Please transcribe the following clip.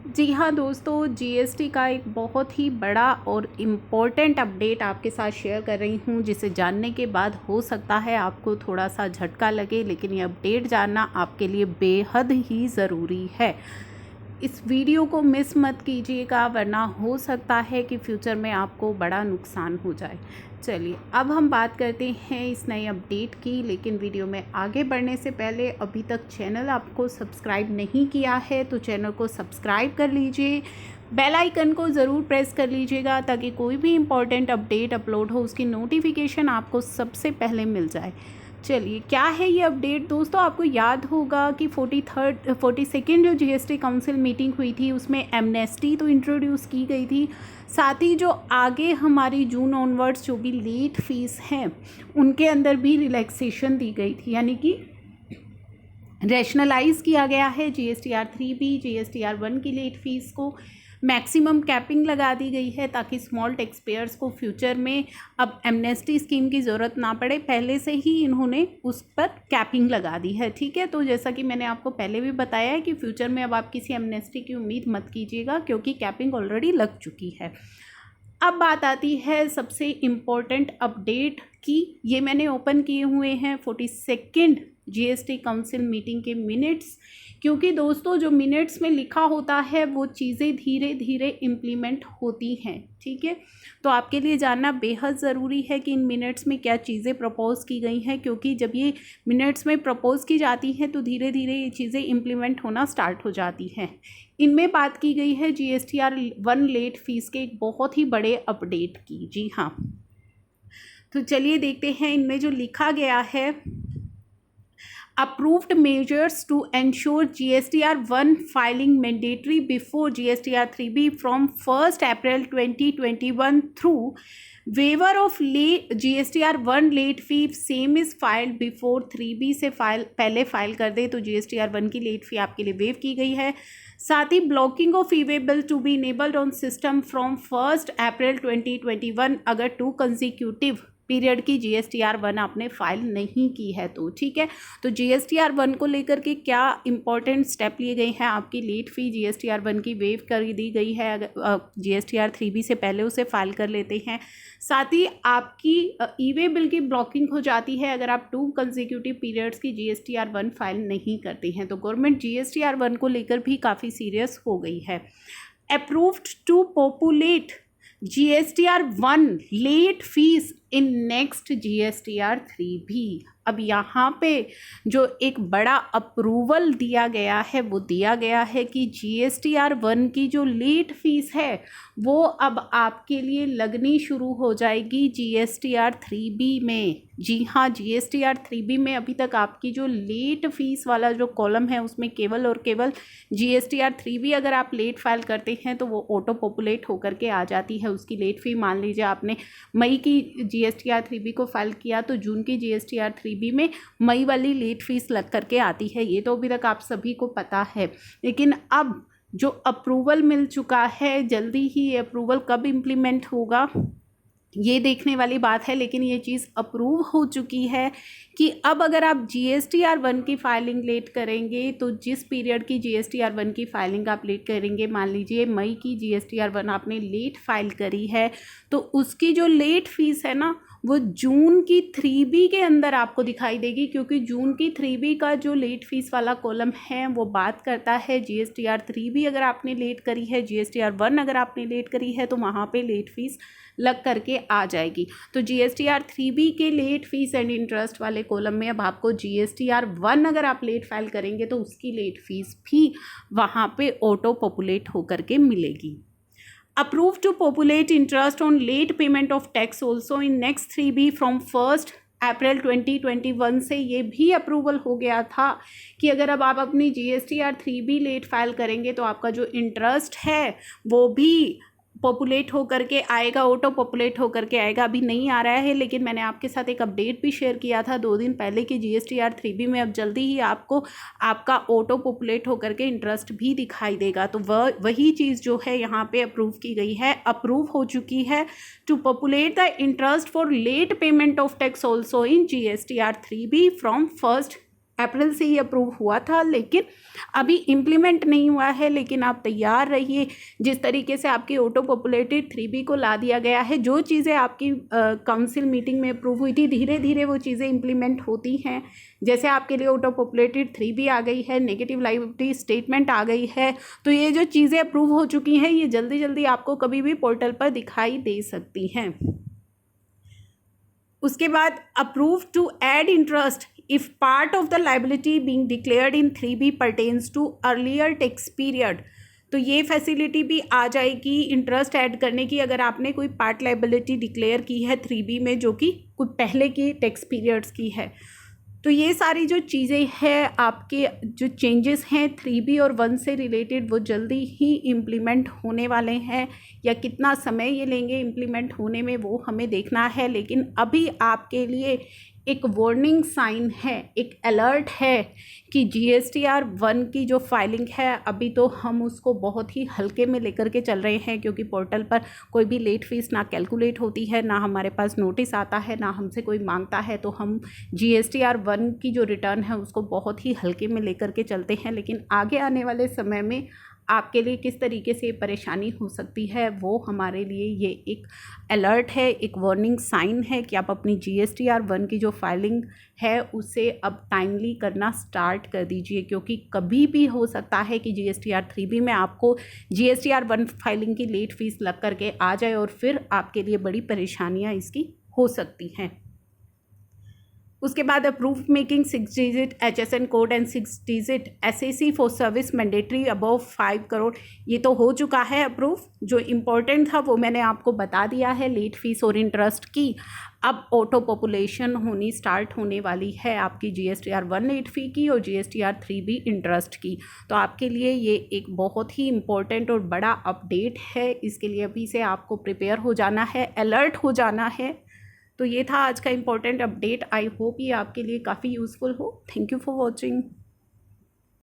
जी हाँ दोस्तों, जीएसटी का एक बहुत ही बड़ा और इम्पोर्टेंट अपडेट आपके साथ शेयर कर रही हूँ, जिसे जानने के बाद हो सकता है आपको थोड़ा सा झटका लगे, लेकिन ये अपडेट जानना आपके लिए बेहद ही ज़रूरी है। इस वीडियो को मिस मत कीजिएगा, वरना हो सकता है कि फ्यूचर में आपको बड़ा नुकसान हो जाए। चलिए अब हम बात करते हैं इस नए अपडेट की, लेकिन वीडियो में आगे बढ़ने से पहले अभी तक चैनल आपको सब्सक्राइब नहीं किया है तो चैनल को सब्सक्राइब कर लीजिए, बेल आइकन को ज़रूर प्रेस कर लीजिएगा ताकि कोई भी इम्पॉर्टेंट अपडेट अपलोड हो उसकी नोटिफिकेशन आपको सबसे पहले मिल जाए। चलिए क्या है ये अपडेट दोस्तों, आपको याद होगा कि 42nd जो जीएसटी काउंसिल मीटिंग हुई थी उसमें एमनेस्टी तो इंट्रोड्यूस की गई थी, साथ ही जो आगे हमारी जून ऑनवर्ड्स जो भी लेट फीस हैं उनके अंदर भी रिलैक्सेशन दी गई थी, यानी कि रैशनलाइज किया गया है जीएसटीआर 3B जीएसटीआर 1 की लेट फीस को। मैक्सिमम कैपिंग लगा दी गई है ताकि स्मॉल टैक्स पेयर्स को फ्यूचर में अब एमनेस्टी स्कीम की ज़रूरत ना पड़े, पहले से ही इन्होंने उस पर कैपिंग लगा दी है। ठीक है, तो जैसा कि मैंने आपको पहले भी बताया है कि फ्यूचर में अब आप किसी एमनेस्टी की उम्मीद मत कीजिएगा क्योंकि कैपिंग ऑलरेडी लग चुकी है। अब बात आती है सबसे इम्पोर्टेंट अपडेट की। ये मैंने ओपन किए हुए हैं 42nd जीएसटी काउंसिल मीटिंग के मिनट्स, क्योंकि दोस्तों जो मिनट्स में लिखा होता है वो चीज़ें धीरे धीरे इम्प्लीमेंट होती हैं। ठीक है, तो आपके लिए जानना बेहद ज़रूरी है कि इन मिनट्स में क्या चीज़ें प्रपोज़ की गई हैं, क्योंकि जब ये मिनट्स में प्रपोज़ की जाती हैं तो धीरे धीरे ये चीज़ें इम्प्लीमेंट होना स्टार्ट हो जाती हैं। इनमें बात की गई है जीएसटीआर 1 लेट फीस के एक बहुत ही बड़े अपडेट की। जी हाँ, तो चलिए देखते हैं इनमें जो लिखा गया है। Approved measures to ensure GSTR 1 filing mandatory before GSTR 3B from 1st April 2021 through waiver of late GSTR 1 late fee same is filed before 3B से पहले फाइल कर दे तो GSTR 1 की लेट फी आपके लिए वेव की गई है। साथ ही blocking of e-way bill to be enabled on system from 1st April 2021 अगर 2 कंसिक्यूटिव पीरियड की जीएसटीआर 1 आपने फाइल नहीं की है तो। ठीक है, तो जीएसटीआर 1 को लेकर के क्या इंपॉर्टेंट स्टेप लिए गए हैं। आपकी लेट फी जीएसटीआर 1 की वेव कर दी गई है अगर जीएसटीआर 3B से पहले उसे फाइल कर लेते हैं। साथ ही आपकी ई-वे बिल की ब्लॉकिंग हो जाती है अगर आप 2 कंसिक्यूटिव पीरियड्स की जीएसटीआर 1 फाइल नहीं करते हैं। तो गवर्नमेंट जीएसटीआर 1 को लेकर भी काफ़ी सीरियस हो गई है। Approved to populate GSTR 1 late fees in next GSTR 3B। अब यहाँ पे जो एक बड़ा अप्रूवल दिया गया है वो दिया गया है कि जीएसटीआर 1 की जो लेट फीस है वो अब आपके लिए लगनी शुरू हो जाएगी जीएसटीआर 3B में। जी हाँ, जीएसटीआर 3B में अभी तक आपकी जो लेट फीस वाला जो कॉलम है उसमें केवल और केवल जीएसटीआर 3B अगर आप लेट फाइल करते हैं तो वो ऑटो पॉपुलेट होकर के आ जाती है। उसकी लेट फी मान लीजिए आपने मई की जीएसटीआर 3B को फाइल किया तो जून की जीएसटीआर 3B में मई वाली लेट फीस लग करके आती है। ये तो अभी तक आप सभी को पता है, लेकिन अब जो अप्रूवल मिल चुका है, जल्दी ही ये अप्रूवल कब इम्प्लीमेंट होगा ये देखने वाली बात है, लेकिन ये चीज़ अप्रूव हो चुकी है कि अब अगर आप जीएसटीआर 1 की फाइलिंग लेट करेंगे तो जिस पीरियड की जीएसटीआर 1 की फाइलिंग आप लेट करेंगे, मान लीजिए मई की जीएसटीआर 1 आपने लेट फाइल करी है तो उसकी जो लेट फीस है ना वो जून की 3B के अंदर आपको दिखाई देगी, क्योंकि जून की 3B का जो लेट फीस वाला कॉलम है वो बात करता है जीएसटीआर 3B अगर आपने लेट करी है, जीएसटीआर 1 अगर आपने लेट करी है तो वहाँ पे लेट फीस लग करके आ जाएगी। तो जीएसटीआर 3B के लेट फीस एंड इंटरेस्ट वाले कॉलम में अब आपको जीएसटीआर 1 अगर आप लेट फाइल करेंगे तो उसकी लेट फीस भी वहाँ पे ऑटो पॉपुलेट होकर के मिलेगी। Approved to populate interest on late payment of tax also in next 3B from 1st अप्रैल 2021 से ये भी अप्रूवल हो गया था कि अगर अब आप अपनी जीएसटीआर 3B लेट फाइल करेंगे तो आपका जो इंटरेस्ट है वो भी पॉपुलेट होकर के आएगा, ऑटो पॉपुलेट होकर के आएगा। अभी नहीं आ रहा है, लेकिन मैंने आपके साथ एक अपडेट भी शेयर किया था 2 दिन पहले कि जीएसटीआर 3B में अब जल्दी ही आपको आपका ऑटो पॉपुलेट होकर के इंटरेस्ट भी दिखाई देगा। तो वही चीज़ जो है यहाँ पे अप्रूव की गई है, अप्रूव हो चुकी है to populate the interest for late payment of tax also in GSTR 3B from 1st April से ही अप्रूव हुआ था, लेकिन अभी इम्प्लीमेंट नहीं हुआ है। लेकिन आप तैयार रहिए, जिस तरीके से आपकी ऑटो पॉपुलेटेड 3B को ला दिया गया है, जो चीज़ें आपकी काउंसिल मीटिंग में अप्रूव हुई थी, धीरे धीरे वो चीज़ें इम्प्लीमेंट होती हैं। जैसे आपके लिए ऑटो पॉपुलेटेड 3B आ गई है, नेगेटिव लायबिलिटी स्टेटमेंट आ गई है, तो ये जो चीज़ें अप्रूव हो चुकी हैं ये जल्दी जल्दी आपको कभी भी पोर्टल पर दिखाई दे सकती हैं। उसके बाद approve to add interest if part of the liability being declared in 3B pertains to earlier tax period, तो ये फैसिलिटी भी आ जाएगी इंटरेस्ट ऐड करने की अगर आपने कोई पार्ट लाइबिलिटी डिक्लेयर की है 3B में जो कि कुछ पहले की टैक्स पीरियड्स की है। तो ये सारी जो चीज़ें हैं, आपके जो चेंजेस हैं 3B और 1 से रिलेटेड, वो जल्दी ही इम्प्लीमेंट होने वाले हैं। या कितना समय ये लेंगे इम्प्लीमेंट होने में वो हमें देखना है। लेकिन अभी आपके लिए एक वार्निंग साइन है, एक अलर्ट है कि GSTR 1 की जो फाइलिंग है अभी तो हम उसको बहुत ही हल्के में लेकर के चल रहे हैं, क्योंकि पोर्टल पर कोई भी लेट फीस ना कैलकुलेट होती है, ना हमारे पास नोटिस आता है, ना हमसे कोई मांगता है। तो हम GSTR 1 की जो रिटर्न है उसको बहुत ही हल्के में लेकर के चलते हैं। लेकिन आगे आने वाले समय में आपके लिए किस तरीके से परेशानी हो सकती है वो हमारे लिए ये एक अलर्ट है, एक वार्निंग साइन है कि आप अपनी GSTR 1 की जो फाइलिंग है उसे अब टाइमली करना स्टार्ट कर दीजिए, क्योंकि कभी भी हो सकता है कि GSTR 3B में आपको GSTR 1 फाइलिंग की लेट फीस लग करके आ जाए और फिर आपके लिए बड़ी परेशानियाँ इसकी हो सकती हैं। उसके बाद approve making 6 digit HSN code and 6 digit SAC for service mandatory above 5 crore, ये तो हो चुका है अप्रूव। जो इम्पोर्टेंट था वो मैंने आपको बता दिया है, लेट फीस और इंटरेस्ट की। अब ऑटो पॉपुलेशन होनी स्टार्ट होने वाली है आपकी GSTR 1 लेट फ़ी की और GSTR 3B इंटरेस्ट की। तो आपके लिए ये एक बहुत ही इम्पोर्टेंट और बड़ा अपडेट है। इसके लिए अभी से आपको प्रिपेयर हो जाना है, अलर्ट हो जाना है। तो ये था आज का इम्पोर्टेंट अपडेट। आई होप ये आपके लिए काफ़ी यूज़फुल हो। Thank you for watching.